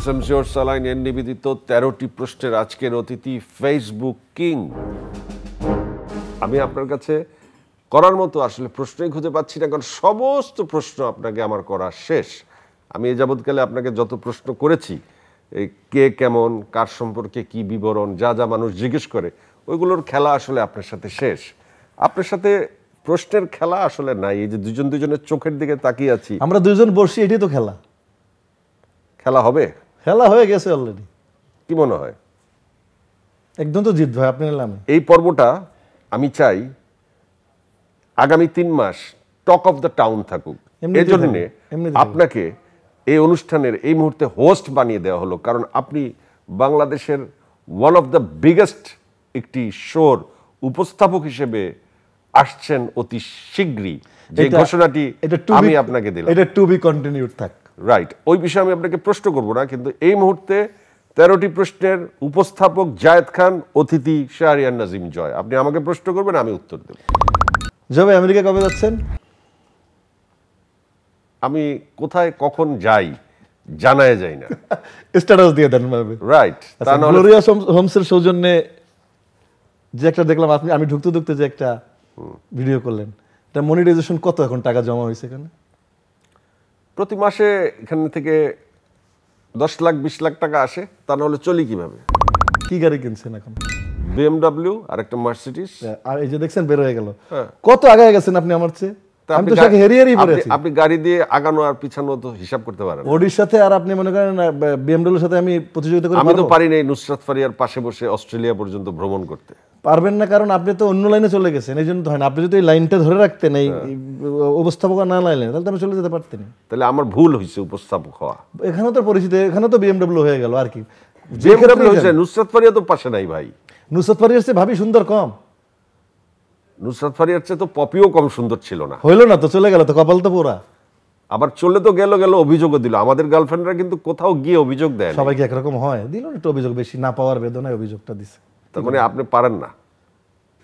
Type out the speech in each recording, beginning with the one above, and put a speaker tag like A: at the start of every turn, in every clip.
A: SMC saline এর নিবেদিত ১৩টি প্রশ্নের আজকের অতিথি ফেসবুক কিং। আমি আপনার কাছে করার মতো আসলে প্রশ্নই খুঁজে পাচ্ছি না, কারণ সমস্ত প্রশ্ন আপনাকে আমার করা শেষ। আমি এ যাবৎকালে আপনাকে যত প্রশ্ন করেছি, এই কে কেমন, কার সম্পর্কে কি বিবরণ, যা যা মানুষ জিজ্ঞেস করে, ওইগুলোর খেলা আসলে আপনার সাথে শেষ। আপনার সাথে প্রশ্নের খেলা আসলে নাই। এই যে দুজন দুজনের চোখের দিকে তাকিয়ে আছি,
B: আমরা দুজন বসছি, এটাই তো খেলা।
A: খেলা হবে?
B: খেলা হয়ে গেছে অলরেডি।
A: কি মনে হয়?
B: একদম তো জিত ভাই, আপনি নিলাম।
A: এই পর্বটা আমি চাই আগামী ৩ মাস টক অফ দ্য টাউন থাকুক। এই জন্য আপনাকে এই অনুষ্ঠানের এই মুহূর্তে হোস্ট বানিয়ে দেওয়া হলো, কারণ আপনি বাংলাদেশের ওয়ান অফ দ্য বিগেস্ট একটি শোর উপস্থাপক হিসেবে আসছেন অতি শীঘ্রই। যে ঘোষণাটি আমি আপনাকে দিলাম,
B: এটা টু বি কন্টিনিউড থাক।
A: রাইট, ওই বিষয়ে আমি আপনাকে প্রশ্ন করব না, কিন্তু এই মুহূর্তে ১৩টি প্রশ্নের উপস্থাপক জায়েদ খান, অতিথি শাহরিয়ার নাজিম জয়। আপনি আমাকে প্রশ্ন করবেন, আমি উত্তর দেব।
B: জয় ভাই, আমেরিকা কবে যাচ্ছেন?
A: আমি কোথায় কখন যাই জানায় যাই না,
B: স্ট্যাটাস দিয়ে দেন ভাবে।
A: রাইট।
B: গ্লোরিয়া হোমসের সৌজন্যে যে একটা দেখলাম, আমি ঢুকতে ঢুকতে যে একটা ভিডিও করলেন, এটা মনিটাইজেশন কত এখন টাকা জমা হয়েছে এখানে?
A: প্রতি মাসে এখান থেকে ১০ লাখ ২০ লাখ টাকা আসে। তা নাহলে চলি কিভাবে?
B: কি গাড়ি কিনছেন এখন?
A: BMW আর একটা মার্সিডিজ।
B: আর এই যে দেখছেন বের হয়ে গেল, কত আগায় গেছেন আপনি আমার চেয়ে। আমি তো সাথে হেরিয়ারই পড়ে আছি।
A: আপনি গাড়ি দিয়ে আগানো আর পিছানো তো হিসাব করতে পারেন।
B: ওডির সাথে আর আপনি মনে করেন BMW এর সাথে আমি প্রতিযোগিতা করতে
A: আমি তো পারি না নুসরাত ফারিয়ার পাশে বসে অস্ট্রেলিয়া পর্যন্ত ভ্রমণ করতে।
B: পারবেন না, কারণ আপনি তো অন্য লাইনে চলে গেছেন, এই জন্য তো হয় না। আপনি যদি এই লাইনটা ধরে রাখতেন, এই উপস্থাপক না লাইনে, তাহলে তো আমি চলে যেতে পারতেন।
A: তাহলে আমার ভুল হয়েছে উপস্থাপক হওয়া।
B: এখানে তো পরিচিত, এখানে তো BMW হয়ে গেল আর কি।
A: BMW হয়েছে, নুসরাত ফারিয়া তো পাশে নাই ভাই।
B: নুসরাত ফারিয়ার চেয়ে ভাবি সুন্দর কম?
A: নুসরাত ফারিয়ার চেয়ে তো পপিও কম সুন্দর ছিল না।
B: হইলো না তো, চলে গেল তো, কপাল তো পোড়া।
A: আবার চলে তো গেল, অভিযোগও দিল। আমাদের গার্লফ্রেন্ডরা কিন্তু কোথাও গিয়ে অভিযোগ দেয়।
B: সবাই কি একরকম হয়? দিল না একটু অভিযোগ, বেশি না পাওয়ার বেদনায় অভিযোগটা দিছে।
A: তার মানে আপনি পারেন না?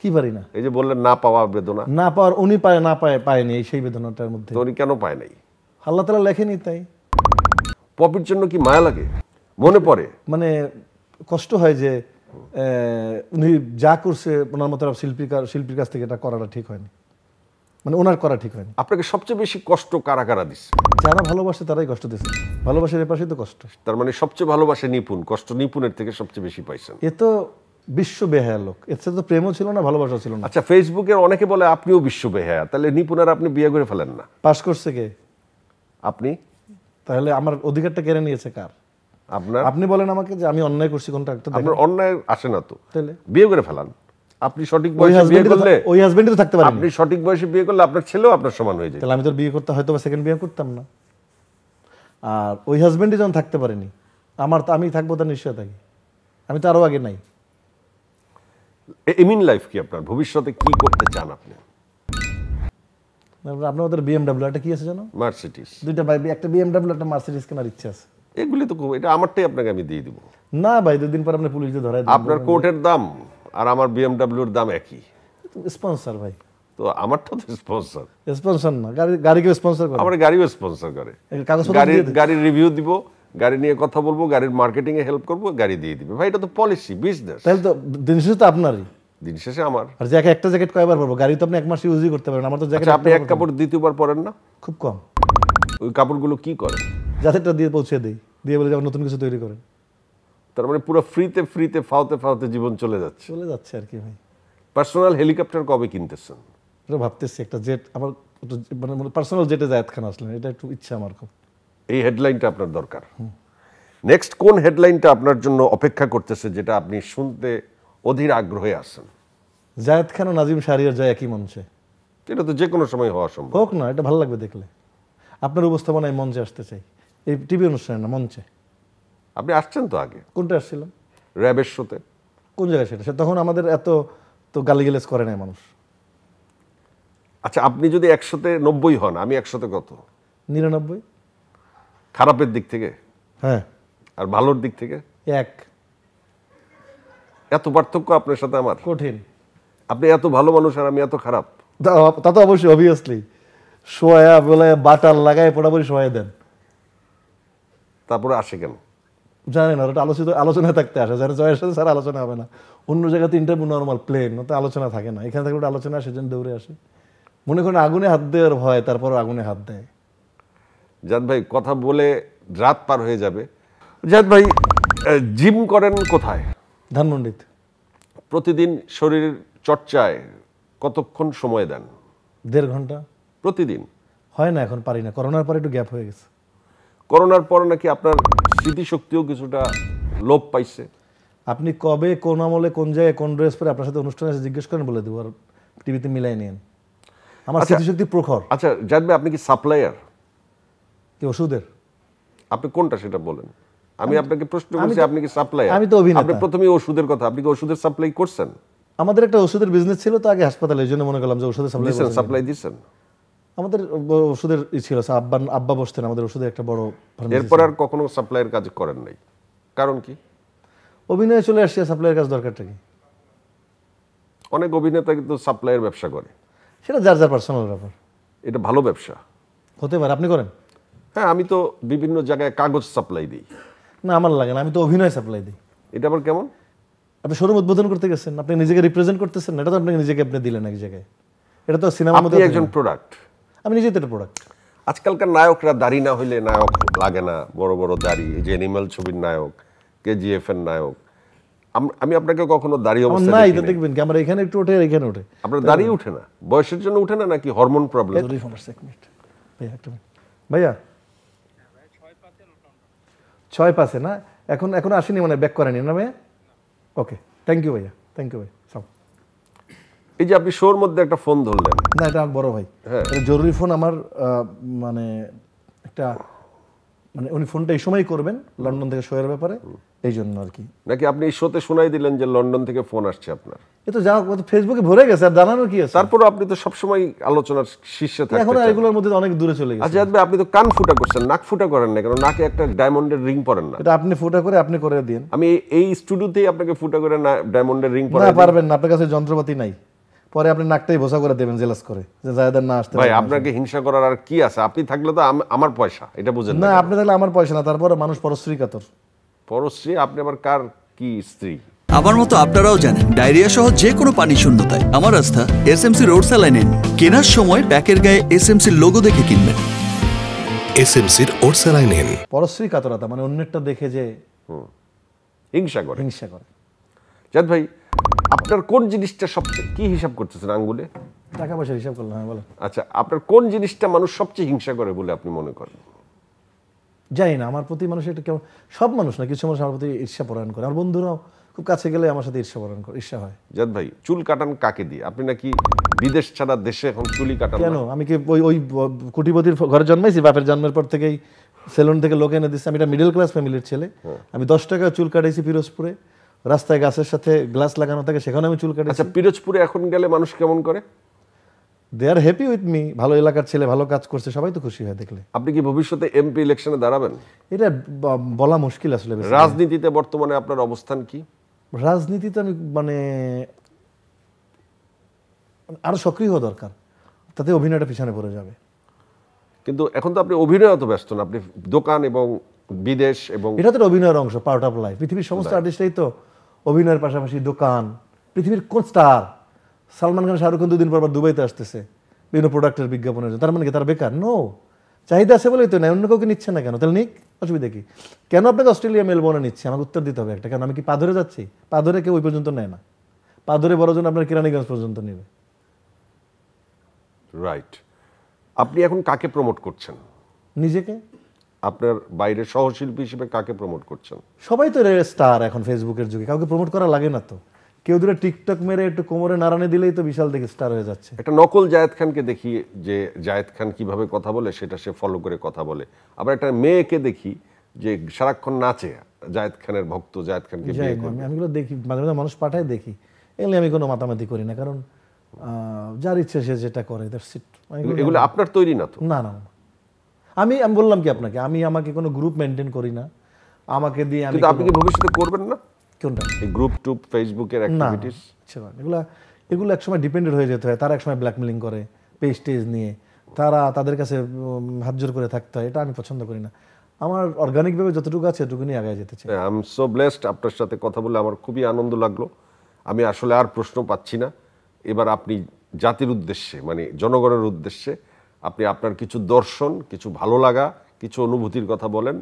B: কি পারি না?
A: এই যে বললেন না পাওয়া বেদনা,
B: না পাওয়ার, উনি পায় না পায়নি সেই বেদনাটার মধ্যে।
A: তো উনি কেন পায় নাই?
B: আল্লাহ তাআলা লেখেনি তাই।
A: পপির জন্য কি মায়া লাগে? মনে পড়ে,
B: মানে কষ্ট হয় যে উনি যা করছে, ওনার মতো শিল্পীর কাছ থেকে এটা করাটা ঠিক হয়নি, মানে ওনার করা ঠিক হয়নি।
A: আপনাকে সবচেয়ে বেশি কষ্ট কারা কারা দিচ্ছে?
B: যারা ভালোবাসে তারাই কষ্ট দিচ্ছে। ভালোবাসার এপাশে তো কষ্ট।
A: তার মানে সবচেয়ে ভালোবাসে নিপুণ, কষ্ট নিপুণের থেকে সবচেয়ে বেশি পাইছেন।
B: এ তো বিশ্ব বেহায়া লোক, এর সাথে তো প্রেমও ছিল না, ভালোবাসা ছিল না।
A: আচ্ছা, ফেসবুকের অনেকে বলে আপনিও বিশ্ব বেহায়া, তাহলে নিপুণ আর আপনি বিয়ে করে ফেলেন না?
B: পাস করছে কে?
A: আপনি।
B: তাহলে আমার অধিকারটা কেড়ে নিয়েছে কার?
A: আপনার।
B: আপনি বলেন আমাকে যে আমি অন্যায় করছি কোনটা একটা।
A: আপনার অন্যায় আসে না তো,
B: তাহলে
A: বিয়ে করে ফেলান। আপনি সঠিক বয়সে বিয়ে করলে,
B: ওই হাজবেন্ডই তো থাকতে পারেন।
A: আপনি সঠিক বয়সে বিয়ে করলে আপনার ছেলেও আপনার সমান হয়ে যায়।
B: তাহলে আমি তো বিয়ে করতে হয়তো বা সেকেন্ড বিয়ে করতাম না। আর ওই হাজবেন্ডই যখন থাকতে পারেনি, আমি থাকবো তার নিশ্চয় থাকি। আমি তো আরো আগে নাই।
A: এমিন লাইফ কি আপনার? ভবিষ্যতে কি করতে চান আপনি?
B: আপনার ওদের BMW, একটা কি আছে জানো?
A: মার্সিডিজ।
B: দুইটা ভাই, একটা BMW একটা মার্সিডিজ কেনার ইচ্ছা আছে।
A: এগুলি তো এটা আমারটাই আপনাকে আমি দিয়ে দিব।
B: না ভাই, 2 দিন পর আপনি পুলিশ দিয়ে ধরাই দেন।
A: আপনার কোর্টের দাম আর আমার BMW এর দাম একই।
B: স্পন্সর ভাই,
A: তো আমারটা তো স্পন্সর।
B: স্পন্সর না, গাড়িকে স্পন্সর করে।
A: আমার গাড়িও স্পন্সর করে। গাড়ির রিভিউ দিব, গাড়ি নিয়ে কথা বলবো, গাড়ির মার্কেটিং এ হেল্প করবো, গাড়ি দিয়ে দিবে। ভাই এটা তো পলিসি, বিজনেস।
B: তাহলে তো দিন শেষে তো আপনারই।
A: দিন শেষে আমার।
B: আর একটা জ্যাকেট কয়বার পরবো? গাড়ি তো আপনি 1 মাস ইউজই করতে পারেন। আমার তো জ্যাকেট
A: আপনি এক কাপড় দ্বিতীয়বার পরেন না?
B: খুব কম।
A: ওই কাপড়গুলো কি করেন?
B: যাদেরটা দিয়ে পৌঁছে দেই, দিয়ে বলে যে নতুন কিছু তৈরি করেন।
A: তার মানে পুরো ফ্রিতে ফাওতে জীবন চলে যাচ্ছে
B: আর কি ভাই।
A: পার্সোনাল হেলিকপ্টার কবে কিনতেছেন?
B: এটা ভাবতেছি, একটা জেট আমার, মানে পার্সোনাল জেটে জায়েদ খান আসলেন, এটা একটু ইচ্ছা আমার খুব।
A: এই হেডলাইনটা আপনার দরকার। নেক্সট কোন হেডলাইনটা আপনার জন্য অপেক্ষা করতেছে, যেটা আপনি শুনতে অধীর আগ্রহে আছেন?
B: জায়েদ খান ও নাজিম শাহরিয়ার জয় একই মঞ্চে।
A: এটা তো যে কোনো সময় হওয়া সম্ভব।
B: হোক না, এটা ভালো লাগবে দেখলে। আপনার উপস্থাপনায় মঞ্চে আসতে চাই, এই টিভি অনুষ্ঠানে না, মঞ্চে।
A: আপনি আসছেন তো আগে?
B: কোনটা আসছিলাম?
A: র্যাবের শোতে।
B: কোন জায়গায় সেটা? তখন আমাদের এত তো গালিগালাজ করে নাই মানুষ।
A: আচ্ছা, আপনি যদি 100-তে 90 হন, আমি 100-তে কত?
B: 99।
A: খারাপের দিক থেকে?
B: হ্যাঁ।
A: আর ভালোর দিক থেকে?
B: 1।
A: এত পার্থক্য আপনার সাথে আমার?
B: কঠিন।
A: আপনি এত ভালো মানুষ আর আমি এত খারাপ?
B: তা তো অবশ্যই, অবভিয়াসলি। শোয়া বলে বাটার লাগায় পুরোপুরি শোয়া দেন।
A: তারপরে আসে কেন?
B: জানে না, ওটা আলোচনায় থাকতে আসে, যারা জয়ের সাথে স্যার আলোচনা হবে না। অন্য জায়গাতে ইন্টারভিউ নর্মাল প্লেন, ওতে আলোচনা থাকে না, এখানে থাকলে ওটা আলোচনা আসে, সেজন্য দৌড়ে আসে। মনে করেন আগুনে হাত দেওয়ার ভয়, তারপর আগুনে হাত দেয়।
A: জাহিদ ভাই কথা বলে রাত পার হয়ে যাবে। জাহিদ ভাই জিম করেন কোথায়?
B: ধানমন্ডিতে।
A: প্রতিদিন শরীর চর্চায় কতক্ষণ সময় দেন?
B: 1.5 ঘন্টা
A: প্রতিদিন?
B: হয় না, এখন পারি না, করোনার পরে একটু গ্যাপ হয়ে গেছে।
A: করোনার পর নাকি আপনার স্মৃতিশক্তিও কিছুটা লোপ পাইছে?
B: আপনি কবে, কোন আমলে, কোন জায়গায়, কোন ড্রেস পরে আপনার সাথে অনুষ্ঠানে এসে জিজ্ঞেস করেন, বলে দেবো, আর টিভিতে মিলাই নিন। আমার স্মৃতিশক্তি প্রখর।
A: আচ্ছা জাহিদ ভাই, আপনি কি সাপ্লায়ার?
B: কি ওষুধের?
A: আপনি কোনটা সেটা বলেন। আমি আপনাকে প্রশ্ন করছি, আপনি কি সাপ্লায়ার?
B: আমি তো অভিনেতা।
A: আপনি প্রথমেই ওষুধের কথা, আপনি কি ওষুধের সাপ্লাই করছেন?
B: আমাদের একটা ওষুধের বিজনেস ছিল তো আগে হাসপাতালে, এই জন্য মনে করলাম যে ওষুধের
A: সাপ্লাই দিচ্ছেন।
B: আমাদের ওষুধের ছিল, আব্বা বসতেন, আমাদের ওষুধের একটা বড়।
A: এরপর আর কখনো সাপ্লাইয়ের কাজ করেন নাই, কারণ কি?
B: অভিনয়ে চলে আসছে, সাপ্লাইয়ের কাজ দরকারটা কি?
A: অনেক অভিনেতা কিন্তু সাপ্লাইয়ের ব্যবসা করে।
B: সেটা যার যার পার্সোনাল ব্যাপার।
A: এটা ভালো ব্যবসা
B: হতে পারে, আপনি করেন?
A: হ্যাঁ, আমি তো বিভিন্ন জায়গায় কাগজ সাপ্লাই দিই।
B: না, আমার লাগে না, আমি তো অভিনয় সাপ্লাই দিই।
A: এটা আবার কেমন?
B: আপনি শোরুম উদ্বোধন করতে গেছেন, আপনি নিজেকে রিপ্রেজেন্ট করতেছেন না, এটা তো আপনাকে নিজেকে আপনি দিলেন এক জায়গায়। এটা তো সিনেমার মধ্যে
A: একজন প্রোডাক্ট।
B: আমি নিজেই তো একটা প্রোডাক্ট।
A: আজকালকার নায়করা দাড়ি না হইলে নায়ক লাগে না, বড় বড় দাড়ি, এই যে অ্যানিমাল ছবির নায়ক, কেজিএফ এর নায়ক। আমি আপনাকে কখনো দাড়ি অবস্থায়
B: না, এটা দেখবেন কি আমার এখানে একটু ওঠে আর এখানে ওঠে।
A: আপনার দাড়ি উঠে না? বয়সের জন্য উঠে না নাকি হরমোন প্রবলেম?
B: ভাইয়া 6-5 না, এখন আসেনি, মানে ব্যাক করেনি না ভাইয়া? ওকে, থ্যাংক ইউ ভাইয়া, থ্যাংক ইউ ভাই।
A: এই যে আপনি শোর মধ্যে একটা ফোন ধরলেন।
B: না, এটা আমার বড় ভাই, জরুরি ফোন আমার, মানে একটা, মানে উনি ফোনটা এই সময়ই করবেন লন্ডন থেকে শোয়ের ব্যাপারে, এই জন্য আর কি।
A: নাকি আপনি এই শোতে শোনাই দিলেন যে লন্ডন থেকে ফোন আসছে আপনার?
B: এ তো যা ফেসবুকে ভরে গেছে, আর জানানোর কি আছে?
A: তারপরে আপনি তো সবসময় আলোচনার শীর্ষে থাকেন।
B: এখন এগুলোর মধ্যে অনেক দূরে চলে গেছে।
A: আচ্ছা আপনি তো কান ফুটা করছেন, নাক ফুটা করেন না কেন? নাকে একটা ডায়মন্ডের রিং পরেন না?
B: এটা আপনি ফুটা করে আপনি করে দিন।
A: আমি এই স্টুডিওতেই আপনাকে ফুটা করে ডায়মন্ডের রিং পরাই।
B: না, পারবেন না, আপনার কাছে যন্ত্রপাতি নাই। পরে আপনি নাকটাই ভোসা করে দেবেন জেলাস করে, যে জায়দার না আসতে।
A: ভাই আপনাকে হিংসা করার আর কি আছে? আপনি থাকলে তো আমার পয়সা, এটা বুঝেন
B: না? আপনি থাকলে আমার পয়সা না, তারপরে মানুষ পরশ্রী কাতর।
A: পরশ্রী? আপনি আবার কার কি স্ত্রী?
C: আমার মতো আপনারাও জানেন ডায়রিয়া সহ যে কোনো পানি শূন্যতায় আমার আস্থা এসএমসি রোড স্যালাইন। কেনার সময় প্যাকের গায়ে এসএমসির লোগো দেখে কিনবেন।
D: এসএমসির ওট স্যালাইন।
B: পরশ্রী কাতরতা মানে অন্যেরটা দেখে যে
A: হিংসা করে। জাহিদ ভাই, আপনার কোন জিনিসটা সবচেয়ে, কি হিসাব করতেছেন আঙ্গুলে?
B: টাকা পয়সা হিসাব করলাম, হ্যাঁ বলেন।
A: আচ্ছা, আপনার কোন জিনিসটা মানুষ সবচেয়ে হিংসা করে বলে আপনি মনে করেন?
B: জানি না, আমার প্রতি মানুষের একটা কেমন, সব মানুষ না, কিছু মানুষ আমার প্রতি ঈর্ষা পরায়ণ করে। আমার বন্ধুরাও খুব কাছে গেলে আমার সাথে ঈর্ষা পরায়ণ করে, ঈর্ষা হয়।
A: জাহিদ ভাই, চুল কাটান কাকে দিয়ে? আপনি নাকি বিদেশ ছাড়া দেশে এখন চুলই কাটান?
B: কেন? আমি কি ওই কোটিপতির ঘরে জন্মাইছি? বাপের জন্মের পর থেকেই সেলুন থেকে লোক এনে দিচ্ছে। আমি একটা মিডল ক্লাস ফ্যামিলির ছেলে। আমি 10 টাকা চুল কাটাইছি পিরোজপুরে, রাস্তায় গাছের সাথে গ্লাস লাগানো থাকে, সেখানে আমি চুল কাটাইছি।
A: আচ্ছা, পিরোজপুরে এখন গেলে মানুষ কেমন করে?
B: দে আর হ্যাপি উইথ মি। ভালো এলাকার ছেলে, ভালো কাজ করছে, সবাই তো খুশি হয় দেখলে।
A: আপনি কি ভবিষ্যতে এমপি ইলেকশনে দাঁড়াবেন?
B: এটা বলা মুশকিল আসলে।
A: রাজনীতিতে বর্তমানে আপনার অবস্থান কি?
B: রাজনীতিতে আমি মানে আরো সক্রিয় হওয়া দরকার, তাতে অভিনয়টা পিছনে পড়ে যাবে।
A: কিন্তু এখন তো আপনি অভিনয় অত ব্যস্ত না, আপনি দোকান এবং বিদেশ এবং
B: এটা তো অভিনয়ের অংশ, পার্ট অফ লাইফ। পৃথিবীর সমস্ত আর্টিস্টরাই তো অভিনয়ের পাশাপাশি দোকান। পৃথিবীর কোন স্টার? সালমান খান, শাহরুখ খান 2 দিন পর দুবাইতে আসতেছে বিভিন্ন প্রোডাক্টের বিজ্ঞাপনের জন্য। তার মানে কি তারা বেকার? নো, চাহিদা আছে বলেই তো। না, অন্য কাউকে নিচ্ছে না কেন? তাহলে নিক, অসুবিধা কি? কেন আপনাকে অস্ট্রেলিয়া মেলবোর্নে নিচ্ছে? আমাকে উত্তর দিতে হবে একটা। কেন? আমি কি পা ধরে যাচ্ছি? পা ধরে কেউ ওই পর্যন্ত নেয় না। পা ধরে বড় জন আপনার কেরানীগঞ্জ পর্যন্ত নেবে।
A: রাইট। আপনি এখন কাকে প্রমোট করছেন?
B: নিজেকে।
A: আপনার বাইরের সহশিল্পী হিসেবে কাকে প্রমোট করছেন?
B: সবাই তো স্টার এখন ফেসবুকের যুগে, কাউকে প্রমোট করা লাগে না তো। কেউ দূরে টিকটক মেরে একটু কোমরে নাড়ানে দিলেই তো বিশাল দেখে স্টার হয়ে যাচ্ছে।
A: একটা নকল জায়েদ খানকে দেখি, যে জায়েদ খান কিভাবে কথা বলে সেটা সে ফলো করে কথা বলে। আবার একটা মেয়েকে দেখি যে সারাক্ষণ নাচে, জায়েদ খানের ভক্ত, জায়েদ খানকে বিয়ে করবে।
B: আমি এগুলো দেখি, মাঝে মাঝে মানুষ পাঠায় দেখি। এগুলো আমি কোনো মাতামাতি করি না, কারণ যার ইচ্ছে সে যেটা করে।
A: এগুলো আপনার তৈরি না তো?
B: না না, আমি বললাম কি আপনাকে, আমাকে কোনো গ্রুপ মেনটেন করি না। আমাকে দিয়ে
A: আপনি কি ভবিষ্যতে করবেন না?
B: কোনটা?
A: এই গ্রুপ টুপ ফেসবুকের অ্যাক্টিভিটিস?
B: এগুলো একসময় ডিপেন্ডেন্ট হয়ে যেতে হয়। তারা একসময় ব্ল্যাকমেলিং করে পেজ টেজ নিয়ে, তাদের কাছে হাত জোর করে থাকতে হয়। এটা আমি পছন্দ করি না। আমার অর্গানিকভাবে যতটুকু আছে এটুকু নিয়ে আগায় যেতে চাই।
A: আই এম সো ব্লেসড, আপনার সাথে কথা বলে আমার খুবই আনন্দ লাগলো। আমি আসলে আর প্রশ্ন পাচ্ছি না। এবার আপনি জাতির উদ্দেশ্যে, মানে জনগণের উদ্দেশ্যে আপনি আপনার কিছু দর্শন, কিছু ভালো লাগা, কিছু অনুভূতির কথা বলেন,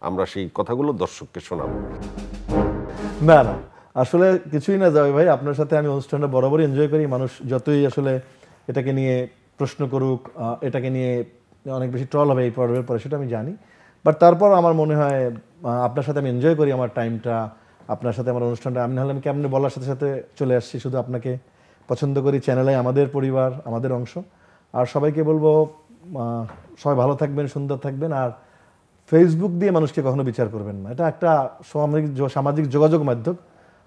A: আমরা সেই কথাগুলো দর্শককে শোনাবো।
B: না না, আসলে কিছুই না যাবে ভাই, আপনার সাথে আমি অনুষ্ঠানটা বরাবরই এনজয় করি। মানুষ যতই আসলে এটাকে নিয়ে প্রশ্ন করুক, এটাকে নিয়ে অনেক বেশি ট্রল হবে এই পর্বের পরে, সেটা আমি জানি। বাট তারপর আমার মনে হয় আপনার সাথে আমি এনজয় করি আমার টাইমটা, আপনার সাথে আমার অনুষ্ঠানটা। আমি নাহলে আমি কেমনি বলার সাথে সাথে চলে আসছি, শুধু আপনাকে পছন্দ করি, চ্যানেলে আমাদের পরিবার, আমাদের অংশ। আর সবাইকে বলবো সবাই ভালো থাকবেন, সুন্দর থাকবেন। আর ফেসবুক দিয়ে মানুষকে কখনো বিচার করবেন না, এটা একটা সামাজিক যোগাযোগ মাধ্যম।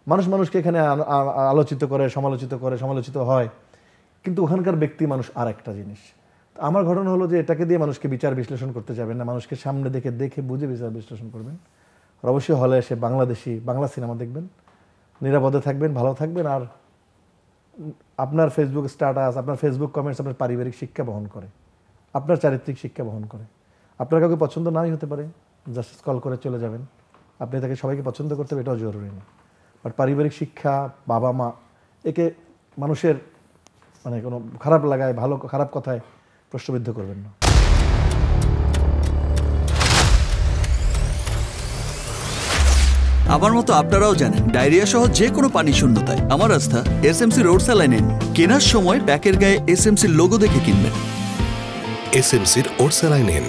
B: মানুষ মানুষকে এখানে আলোচিত করে, সমালোচিত হয়, কিন্তু ওখানকার ব্যক্তি মানুষ আর একটা জিনিস। আমার ঘটনা হলো যে এটাকে দিয়ে মানুষকে বিচার বিশ্লেষণ করতে যাবেন না, মানুষকে সামনে দেখে বুঝে বিচার বিশ্লেষণ করবেন। আর অবশ্যই হলে এসে বাংলা সিনেমা দেখবেন, নিরাপদে থাকবেন, ভালো থাকবেন। আর আপনার ফেসবুক স্ট্যাটাস, আপনার ফেসবুক কমেন্টস আপনার পারিবারিক শিক্ষা বহন করে, আপনার চারিত্রিক শিক্ষা বহন করে। আপনার কাউকে পছন্দ নাই হতে পারে, জাস্ট স্ক্রল করে চলে যাবেন। আপনি তাকে সবাইকে পছন্দ করতে হবে এটাও জরুরি না। বাট পারিবারিক শিক্ষা, বাবা মা, একে মানুষের মানে কোনো খারাপ লাগায়, খারাপ কথায় প্রশ্নবিদ্ধ করবেন না।
C: আমার মতো আপনারাও জানেন ডায়রিয়া সহ যে কোনো পানি শূন্যতায় আমার আস্থা এসএমসি রোড স্যালাইন। কেনার সময় প্যাকের গায়ে এসএমসির লোগো দেখে কিনবেন।
D: এসএমসির ওরসালাইন।